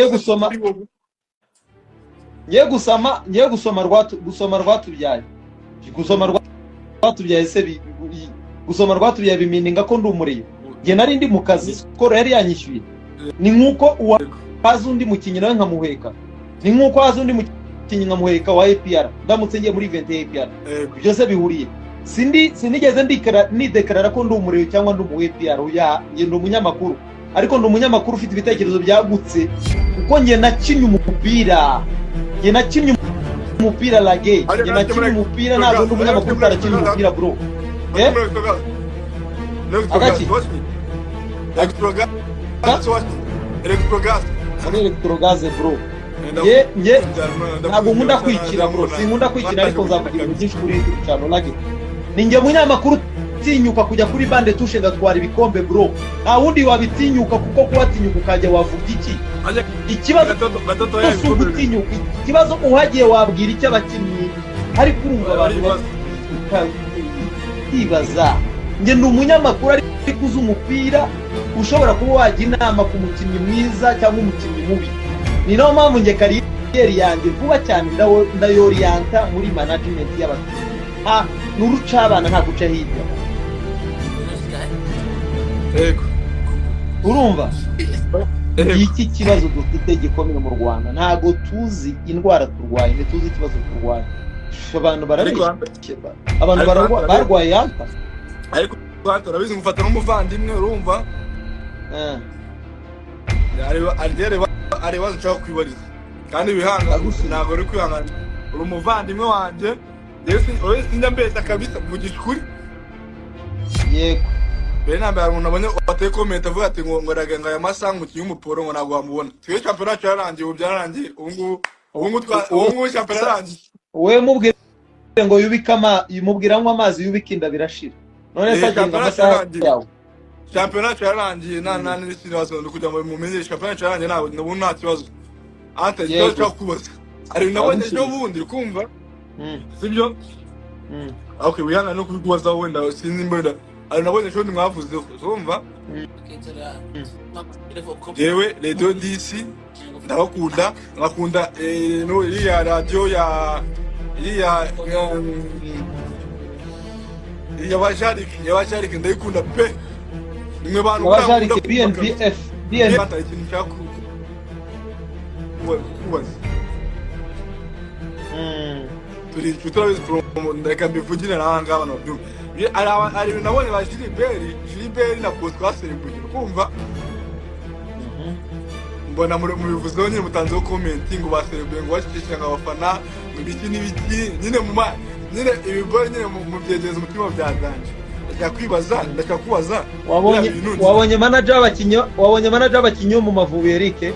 gusoma gusoma rwatubyaye se gusoma rwatubyaye bimininga ko ndi umuriyo nge nari ndi mu kazi skoro yari yanyishyuye ni nkuko haza undi mukinyi nawe nkamuheka ni nkuko haza undi mukinyi nkamuheka wa APR ndamutse ngiye muri event ya APR byose bihuriye sinigeze nidekarara ko ndi umuriyo cyangwa ndi mu APR oya nge ndi umunyamakuru ariko ndi umunyamakuru ufite ibitekerezo byagutse kuko nge nakinnye umupira lage nge nakinnye umupira ntabwo ndi umunyamakuru utarakinnye umupira bro agaki electrogaze bro nge ntabwo nkunda kwikira bro sinkunda kwikira ariko nzakugira ibintu byinshi kuri YouTube channel lage ninge munyamakuru tinyuka kujya kuri bande tushe ngatwara ibikombe bro nta wundi wabitinyuka kuko kuwatinyuka ukajya wavuga iki ikibazo gutinyuka ikibazo uhagiye wabwira icyo abakinnyi hari kurumva abantu bibaza nge ndi umunyamakuru ari kuza umupira ushobora kuba wajya inama ku mukinnyi mwiza cyangwa umukinnyi mubi ni nayo mpamvu nge kariyeri yanjye vuba cyane ndayoriyanta muri management y'abakinnyi n'uruca abana nta guca hirya urumva iki kibazo dufite gikomeye mu Rwanda ntago tuzi indwara turwaye ntituzi ikibazo turwaye abantu barwaye yanta ariko turabizi ngufata n'umuvandimwe urumva areba nshaka kwibariza kandi bihanga ntago uri kwihangana uri umuvandimwe wanjye oye sinjya mbeshya kabisa mvugisha ukuri yego bene nambere hari umuntu abonye wateye comment avuga ati ngo raganga aya masaha umukinnyi w'umuporo ngo ntabwo wamubona twe championnat yarangiye ubu byararangiye ubu championnat yarangiye we mubwire ngo yumubwira ngo amazi yubika inda birashira none se agenda amasaha yawe championnat yarangiye nta n'isi bazondo kujya mu mumenye championnat yarangiye nabo nta kibazo anta cyo cyakubaza ari nabonye cyo bundi kumva sibyo okay wihanga no kubibaza wenda sinzi mbona ari nabonye cyo mwavuze urumva yewe radio DC ndabakunda ngakunda no iya radio ya yabajarike ndayikunda pe nimwe bantu yabajarike BNBF turi turabizi ndeka mbivugire nanga abantu babyumva ari nabonye ba Gilbert na post twaserebuye kumva mbona mu bivuze nyine mutanzeho comment ngo baserebuye ngo bashishanga abafana ibiki n'ibiki nyine nyine ibigore nyine mu byegezo umutima byaganje ndashaka kubaza wabonye manager w'abakinyi mu Mavubi Eric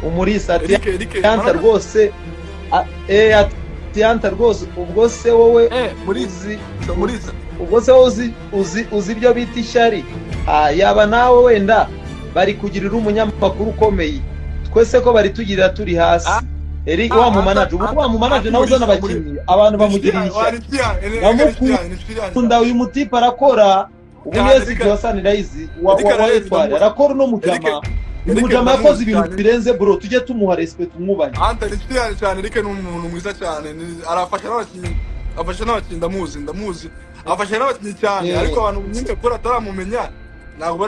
umurisa Atianta rwose Atianta rwose ubwo se wowe ubwo se uzi ibyo bita ishari yaba nawe wenda bari kugirira umunyamakuru ukomeye twese ko bari tugirira turi hasi Eric wa mu manager nawe uzana abakinnyi abantu bamugirira ishari uyu mutipe arakora ubunyezi bwasanira izi wa etwari arakora no mujama umujama yakoze ibintu birenze bro tujye tumuha respect umwubanye anta nishiyane cyane Eric n'umuntu mwiza cyane arafasha n'abakinnyi ndamuzi afasha n'abakinnyi cyane ariko abantu nyine kora ataramumenya ntabwo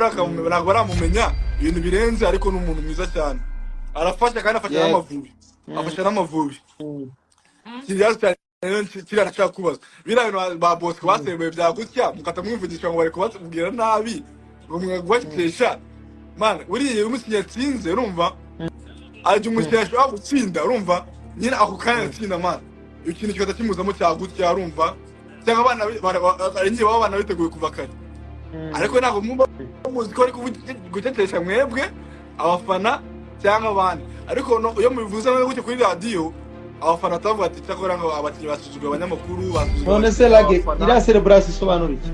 baramumenya ibintu birenze ariko n'umuntu mwiza cyane arafasha kandi afasha n'amavubi kiriya cyane kiriya nashaka kubaza biriya bintu ba boss basembuye byagutya mukata mwivugisha ngo bari kubabwira nabi ngo mwagwakesha man uriye umukinnyi yatsinze urumva ajya umukinnyi ashobora gutsinda urumva nyine ako kanya yatsinda man ikintu kigata kimuzamo cyagutya urumva cyangwa abana biteguye kuva kare ariko ntabwo muzi ko ari gutetesha mwebwe abafana cyangwa abandi ariko iyo mubivuze gutyo kuri radio abafana tavuga ati cyakora ngo abakinnyi basuzugura abanyamakuru basuzugura none se lage ira celebration isobanura iki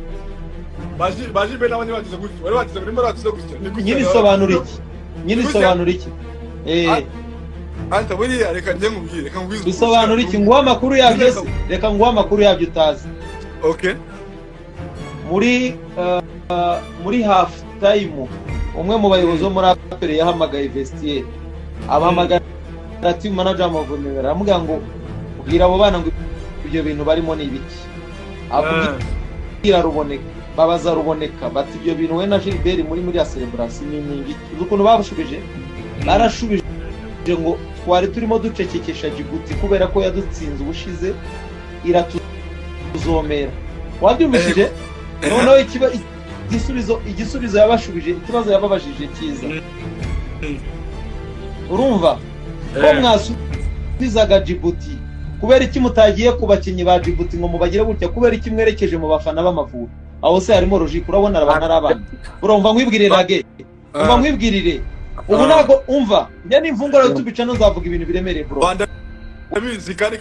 baji be nabanye bagize gutyo bari bagize muri maragize gutyo nyine isobanura iki anta buriya reka nkubwire bisobanura iki nguha amakuru yabyo se reka nguha amakuru yabyo utazi okay muri half time umwe mu bayobozi bo muri APR yahamagaye vestiaire abamagana team manager amuvumera aramubwira ngo ubwira abo bana ngo ibyo bintu barimo ni ibiki akubwira Ruboneka babaza Ruboneka bati ibyo bintu we na Gilbert muri ya celebration ni ibiki ukuntu babushubije barashubije ngo twari turimo ducecekesha Djibouti kubera ko yadutsinze ubushize iratuzomera wabyumvishije noneho igisubizo yabashubije ikibazo yababajije cyiza urumva ko mwasubizaga Djibouti kubera iki mutagiye ku bakinyi ba Djibouti ngo mubagire gutya kubera iki mwerekeje mu bafana b'Amavubi aho se harimo logique urabona abana arabana urumva nkwibwirire ubu ntago umva njye n'imvungura yo tubica no zavuga ibintu biremereye bro ndabizi kandi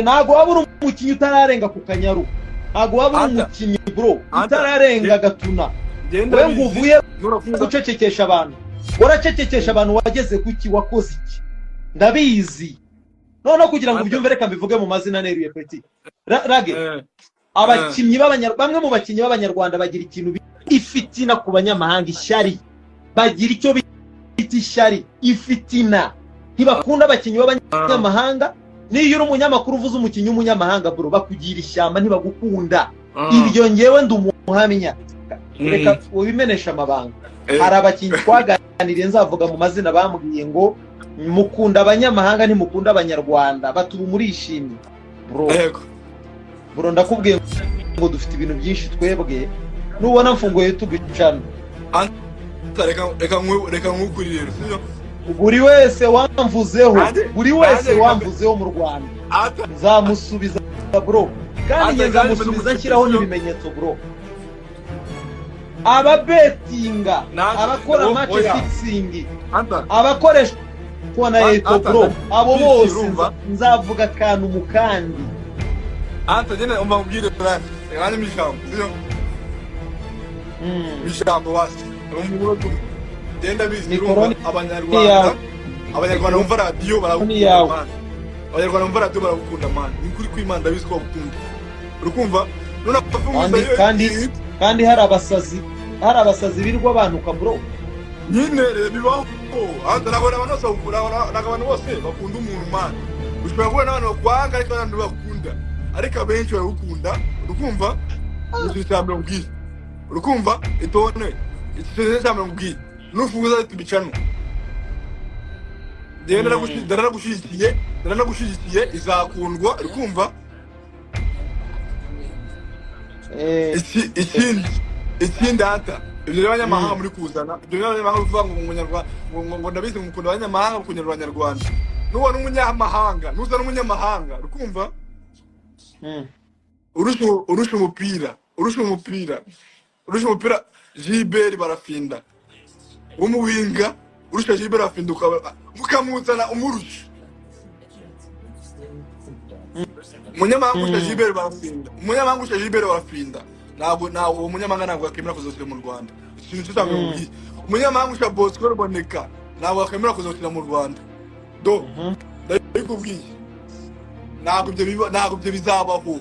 ntago wabura umukinyi utararenga ku Kanyaru ntago wabura umukinyi bro utararenga Gatuna we ngo uvuye gucecekesha abantu waracecekesha abantu wageze kuki wakoze iki ndabizi none kugira ngo ubyumve reka mbivuge mu mazina neruye petit rage abakinyi bamwe mu bakinyi b'Abanyarwanda bagira ikintu ifitina ku banyamahanga ishyari bagira icyo bita ishyari ifitina ntibakunda abakinyi b'Abanyamahanga niyo uri umunyamakuru uvuze umukinyi w'umunyamahanga bro bakugira ishyamba ntibagukunda ibyo ngewe ndumuhamya reka ubimenesha amabanga hari abakinyi twaganiriye nzavuga mu mazina bambwiye ngo mukunda abanyamahanga ntimukunda Abanyarwanda batuba murishimye bro ndakubwiye ngo dufite ibintu byinshi twebwe nubona mfunguye YouTube channel reka nkukurire sio buri wese wamvuzeho mu Rwanda nzamusubiza bro kandi nzamusubiza nshyiraho n'ibimenyetso bro ababetinga abakora match fixing abakoresha na eto bro abo bose nzavuga akantu mu kandi nyine umva mbwire kandi mishambo sio mishambo wasi genda bizi Abanyarwanda bumva radio barakunda Abanyarwanda bumva radio barakunda man ni kuri kwimana ndabizi ko bakunda urukumva none apfumuza kandi hari abasazi birirwa abantuka bro nyine bibaho nagora abantu bose bakunda umuntu man ushobora kubona abantu bakwanga ariko abandi bakunda ariko abenshi barukunda urukumva icyambe ubwiye urukumva itone icyambe ubwiye nufuza tubicano daranagushyigikiye izakundwa urukumva ikindi hata ibyo y'abanyamahanga muri kuzana ibyo y'abanyamahanga bivuga ngo umunyarwanda ngo ndabizi mukunda abanyamahanga kunyarwa abanyarwanda nubona umunyamahanga nuzana umunyamahanga urukumva urusha umupira Gilbert barafinda umuwinga urusha Gilbert barafinda mukamuzana umurusha umunyamahanga urusha Gilbert barafinda ntabwo umunyamahanga ntabwo akemera kuzokira mu Rwanda ikintu cy'utamubwiye umunyamahanga urusha Bosco Ruboneka ntabwo akemera kuzokira mu Rwanda ndabikubwiye ntabwo ibyo bizabaho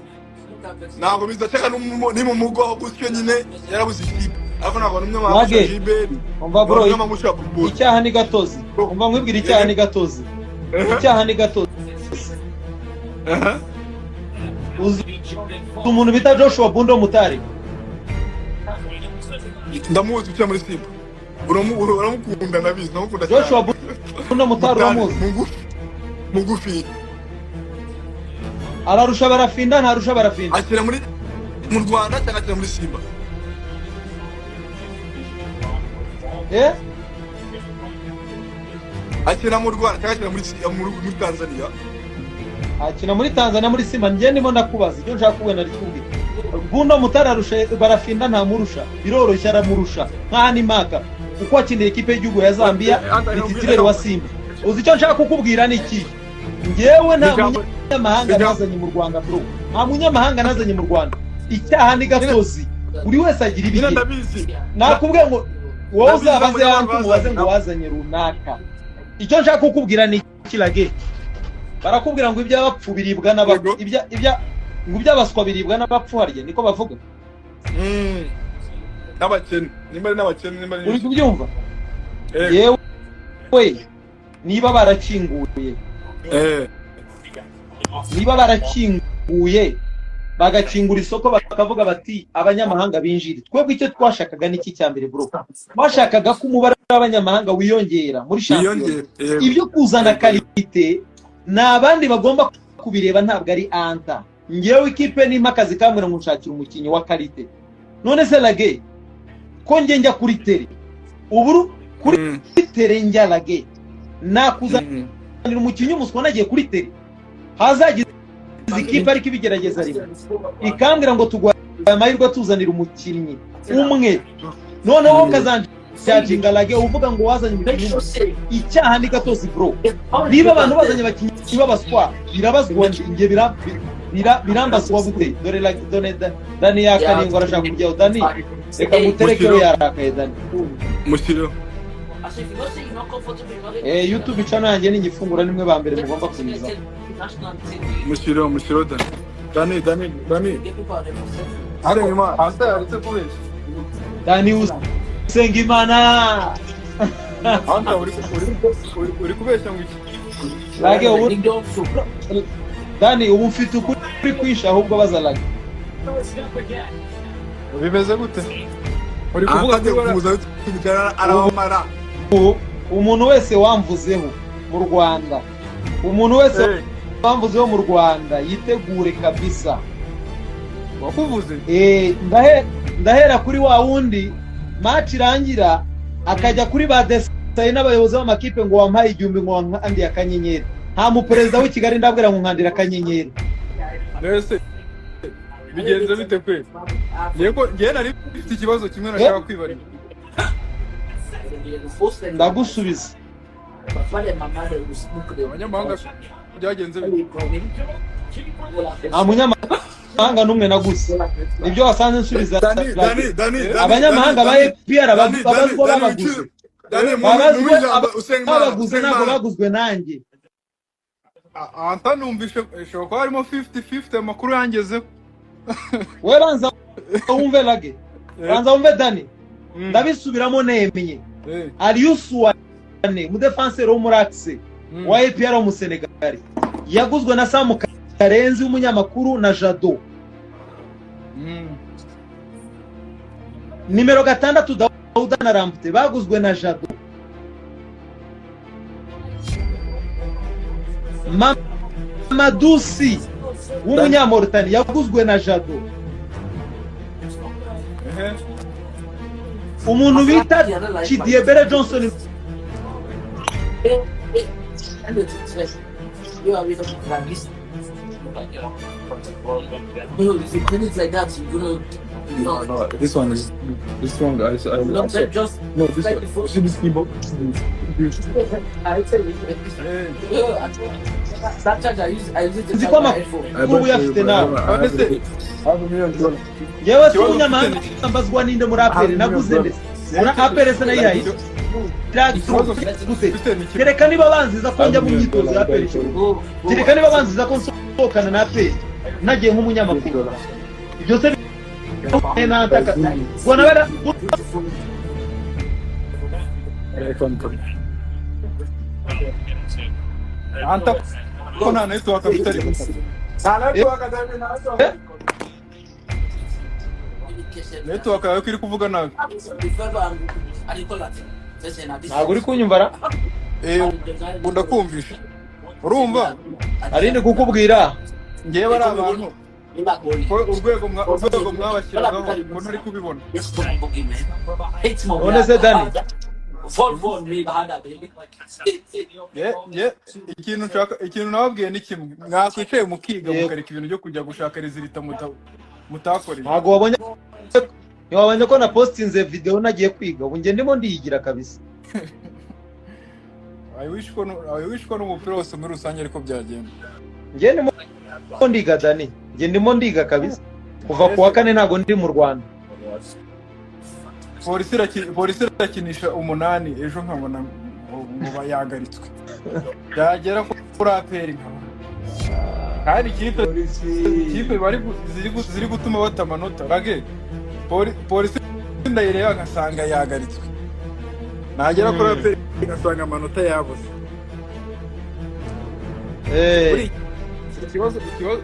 ntabwo bizateka ni mu mugo gutyo nyine yarabuze ikipe ariko ntabwo n'umunyamahanga urusha Gilbert umva bro icyaha ni gatozi umva nkwibwira icyaha ni gatozi umuntu bita Joshua Bundo Mutari ndamuzi uciye muri Simba uramukunda nabizi namukunda cyane Joshua Bundo Mutari uramuzi mugufi ararusha barafinda ntarusha barafinda akira mu Rwanda cyangwa akira muri Simba akira mu Rwanda cyangwa akira muri Tanzania akina muri Tanzania muri Simba njye ndimo ndakubaza ibyo nshaka kubona rikubwira Bundo Mutari arusha barafinda ntamurusha biroroshye aramurusha nk'ani maka uko akinira ikipe y'igihugu ya Zambia nititirere wa Simba uzi icyo nshaka kukubwira ni iki ngewe nta munyamahanga nazanye mu Rwanda bro nta munyamahanga nazanye mu Rwanda icyaha ni gatozi buri wese agira ibihe nakubwiye ngo wowe uzabaze yantu mubaze ngo wazanye runaka icyo nshaka kukubwira ni ikirage barakubwira ngo iby'abapfu biribwa n'abapfu ngo iby'abaswa biribwa n'abapfu harye niko bavuga n'abakene nimba n'abakene nimba uri kubyumva yewe we niba barakinguye bagakingura isoko bakavuga bati abanyamahanga binjire. Twebwe icyo twashakaga n'iki cyambere bro, twashakaga ko umubare w'abanyamahanga wiyongera muri shampiyona. Ibyo kuzana kalite n'abandi bagomba kubireba, ntabwo ari anta. Ngewe ikipe ni makazi kamwe ngo nshakira umukinyi wa kalite. None se lage ko njya kuri tere ubu kuri tere njya lage nakuzanira umukinyi umuswa nagiye kuri tere hazagize ikipe ariko ibigerageza rimwe ikambwira ngo tugwaye amahirwe tuzanira umukinyi umwe, noneho kazanjinga lage uvuga ngo wazanye umukinyi icyaha ni gatozi bro. Niba abantu bazanye abakinyi babaswa birabazwa nge birambaswa gute? Dore Dani yakaningo arashaka kujyaho. Dani reka muterekeho yarakaye Dani mushyiriho YouTube channel yanjye ni ngifungura nimwe ba mbere mugomba kumiza. Mushyiriho Dani Asengimana hasta yaretse kubesha. Dani Usengimana anta uri kubesha ngo iki lage ubu Dani ubu mfite ukuri kwisha ahubwo bazalaga bimeze gute? Uri kuvuga kuza kubijana arabamara. Umuntu wese wamvuzeho mu Rwanda, umuntu wese wamvuzeho mu Rwanda yitegure kabisa. Wakuvuze? Ndahera kuri wa wundi match irangira akajya kuri ba desaye n'abayobozi b'amakipe ngo wampaye igihumbi ngo wankandi akanyenyeri. Nta mu president w'i Kigali ndabwira ngo nkandira akanyenyeri. Mbese bigenze bite kwe? Yego ngiye nari mfite ikibazo kimwe nashaka kwibarira. Ndagusubiza. Abanyamahanga byagenze bite? Munyamahanga numwe naguze. Ibyo wasanze nsubiza. Dani abanyamahanga ba APR babazwa babaguze. Babaguze ntabwo baguzwe nanjye. Anta numvishe shoko harimo 50-50 amakuru yangezeho. We banza wumve lage. Banza wumve Dani. Ndabisubiramo nemenye. Aliusuane mu defenseur wo muri axe wa APR wo mu Senegal yaguzwe na SAM KARENZI umunyamakuru na Jado. Nimero 6 Dauda na Rampte baguzwe na Jado. Madusi w'umunyamauritani yaguzwe na Jado. Umuntu bita Chidiebere Johnson No, this one is this one guys. No, just no. This one. See this keyboard. I tell you. That charger I use it to charge my iPhone. Ubu yafite nawe. Yewe umunyamahanga ambazwa ninde muri APR naguze ndetse. Muri APR se nayihaye. Kereka niba banziza ko njya mu myitozo ya APR. Kereka niba banziza ko nsokana na APR. Nagiye nk'umunyamakuru. Ibyo se nataka. Bwana bada. Anta kona na ito akabitari. Sana ito akadami na ito. Neto akayo kiri kuvuga nawe. Ntabwo uri kunyumvara? Ndakumvisha. Urumva? Arinde kukubwira. Ngiye bari abantu. Urwego mwabashyiraho ngo ntari kubibona. None se Dani? Ikintu nababwiye ni kimwe. Mwakwicaye mukiga mukareka ibintu byo kujya gushaka resulta mutakoreye. Ntabwo wabonye ko na postinze video nagiye kwiga. Ubu nge ndimo ndiyigira kabisa. I wish ko n'umupira wose muri rusange ariko byagenda. Nge ndimo ndiga Dani. Nge ndimo ndiga kabisa. Kuva ku wa 4 ntago ndi mu Rwanda. Polisi irakinisha 8 ejo nkabona ngo yagaritswe. Byagera kuri APR nkabona. Kandi kipe bari ziri gutuma batamanota. Rage polisi ndayireba ngasanga yagaritswe. Nagera kuri APR igasanga amanota yabuze.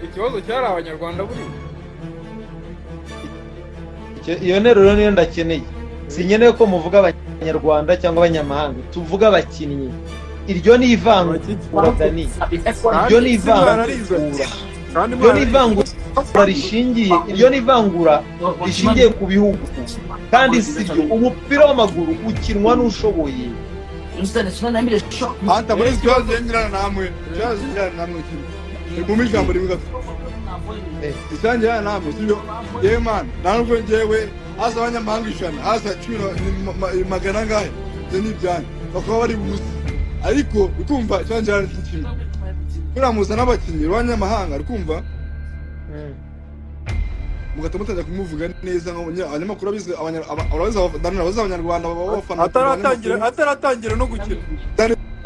Ikibazo cyari abanyarwanda buri iyo nteruro niyo ndakeneye. Sinkeneye ko muvuga abanyarwanda cyangwa abanyamahanga, tuvuga abakinnyi. Iryo ni ivangura Dani, iryo ni ivangura, iryo ni ivangura rishingiye, iryo ni ivangura rishingiye ku bihugu, kandi sibyo. Umupira w'amaguru ukinwa n'ushoboye. Anta muri kibazo yengerana namwe mu mijambo rimwe gato isangira namwe sibyo yewe man ntabwo ngewe asa abanyamahanga 100 asa 10 magana ngahe n'ibyane bakaba bari buzi, ariko ukumva isangira n'ikimwe kuramuza n'abakinnyi b'abanyamahanga ukumva mugatamutanya kumuvuga neza abanyamakuru abize abanyarwanda babafana ataratangira no gukina.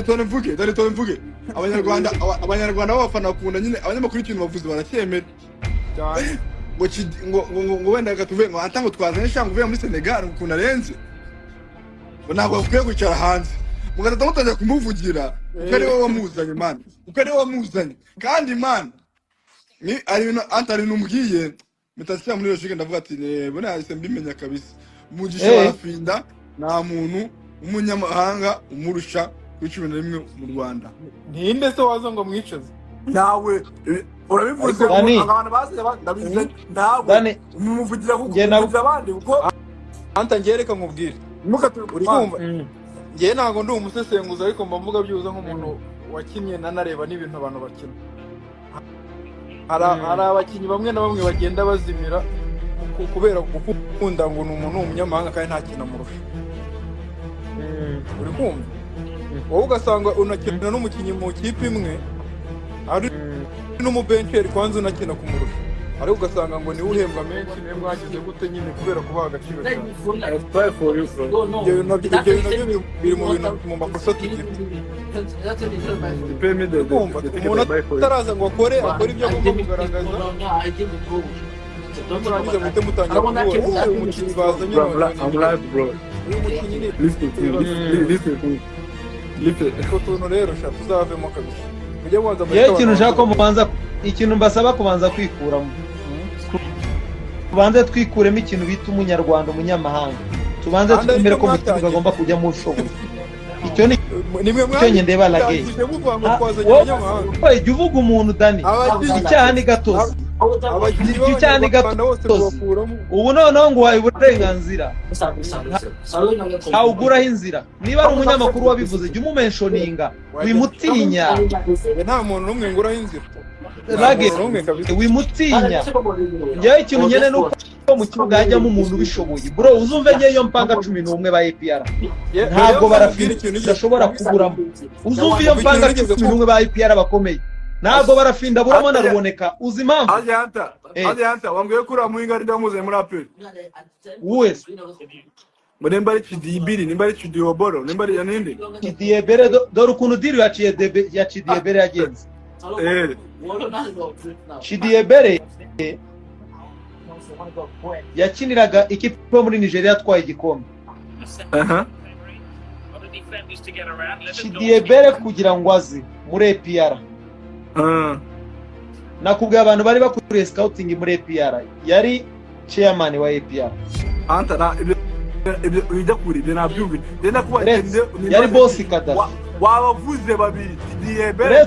Dore mvuge abanyarwanda babafana bakunda nyine abanyamakuru ikintu bavuze baracyemera ngo wenda gatuvuye ngo atango twazanye shangu uvuye muri Senegal ukunda arenze ngo ntabwo bakwiye kwicara hanze, mugatamutanya kumuvugira uko ari wowe wamuzanye man, uko ari wowe wamuzanye kandi man ni ari ibintu Antari numbwiye metasiya muri logique ndavuga ati bone hahise mbimenya kabisa umugisha barafinda nta muntu umunyamahanga umurusha kuri 11 mu Rwanda. Ntinde se wazo ngo mwicaze nawe urabivuze abantu base ndabize nawe umuvugira kukuvuza abandi uko Anta ngereka nkubwire muka uri kumva ngiye ntago ndi umusesenguzi ariko mba mvuga byuza nk'umuntu wakinnye nanareba n'ibintu abantu bakina. Hari abakinnyi bamwe na bamwe bagenda bazimira kubera gukunda ngo umuntu umunyamahanga kandi nta kintu amurusha. Uri kumva wowe ugasanga unakina n'umukinnyi mu kipe imwe ari n'umubencheri kwanza unakina kumurusha, ariko ugasanga ngo niwe uhembwa menshi niwe mwagize gute nyine kubera kubaha agaciro cyane. Ibyo nabyo biri mu bintu mu makosa tugira. Umuntu ataraza ngo akore ibyo agomba kugaragaza murangiza muhite mutangira kubona umukinnyi bazanye ko tuntu rero tuzavemo kabisa. Ikintu ushaka ko mubanza, ikintu mbasaba kubanza kwikuramo, tubanze twikuremo ikintu bita umunyarwanda umunyamahanga, tubanze twemere ko mukinnyi agomba kujya mu shoboye. Icyo ni cyo ndeba la game. Wowe jya uvuga umuntu Dani icyaha ni gatozi, icyaha ni gatozi. Ubu noneho ngo waye uburenganzira uguraho inzira. Niba ari umunyamakuru wabivuze jya umumentioninga, wimutinya. Nta muntu n'umwe nguraho inzira Rage wimutinya. Njyewe ikintu nyene nuko mu kibuga hajyamo umuntu ubishoboye. Bro uzumve ngiye iyo mpanga 11 ba APR ntabwo barafinda udashobora kuguramo. Uzumve iyo mpanga 11 ba APR bakomeye ntabwo barafinda buramo na ruboneka. Uzi impamvu Anta wambwiye ko uramuhinga ari ndamuze muri APR wese nimba ari Chidibiri, nimba ari Chidioboro, nimba ari yaninde Chidiebere. Dore ukuntu diri ya Chidiebere yagenze. Chidiebere yakiniraga ikipe muri Nigeria atwaye igikombe. Chidiebere kugira ngo aze muri APR nakubwiye abantu bari bakuriye scouting muri APR yari chairman wa APR. Anta na ibyo kuri nabyumvi ndenda kuba yari boss kada wabavuze babiri Chidiebere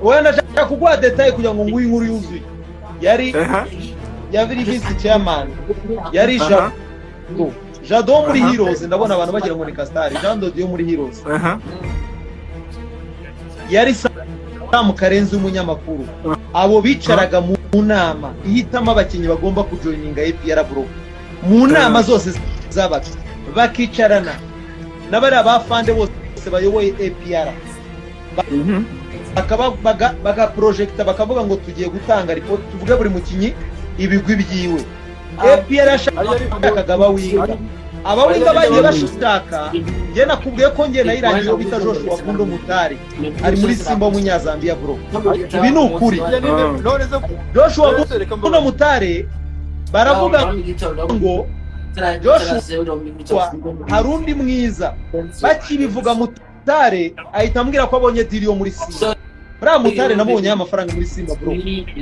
wowe ndashaka kugwa detail kugira ngo nguyi inkuru yuzuye. Yari vice chairman yari Jado muri Heroes. Ndabona abantu bagira ngo ni Castar Jando dio muri Heroes. Yari SAM KARENZI umunyamakuru. Abo bicaraga mu nama ihitamo abakinnyi bagomba kujoininga APR bro. Mu nama zose zabaga bakicarana n'abari abafande bose bayoboye APR. Baga projecta bakavuga ngo tugiye gutanga report tuvuge buri mukinyi ibigwi byiwe. APR ashakaga abawinga bagiye bashaka. Nge nakubwiye ko nge nayirangiye bita Joshua Kundo Mutari ari muri Simba umunyazambia bro. Ibi ni ukuri. Joshua Kundo Mutari baravuga ngo Joshua harundi mwiza bakibivuga Mutare ahita ambwira ko abonye deal yo muri Simba. Bra Mutare nabonye amafaranga muri Simba bro.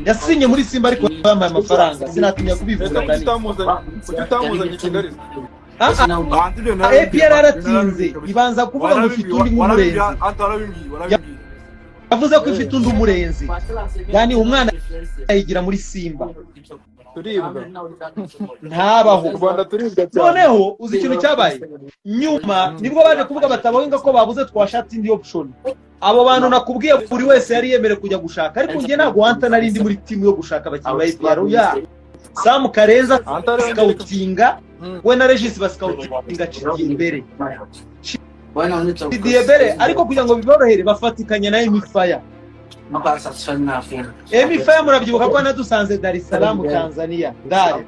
Yasinye muri Simba ariko yambaye amafaranga sinatinya kubivuga kandi. Utamuza Kigali. APR aratinze ibanza kuvuga ngo ifite undi murenzi. Yavuze ko ifite undi murenzi. Yani umwana ayigira muri Simba. Ntabaho. Noneho uzi ikintu cyabaye nyuma nibwo baje kuvuga batabahinga ko babuze twashatse indi option. Abo bantu nakubwiye buri wese yari yemere kujya gushaka ariko ngiye ntago Anta narindi muri team yo gushaka abakinnyi ba APR ya Sam Karenzi scoutinga we na Regis bascoutinga cigiye imbere cigiye imbere ariko kugira ngo biborohere bafatikanya na MFire MFire murabyibuka ko nadusanze Dar es Salaam Tanzania Dar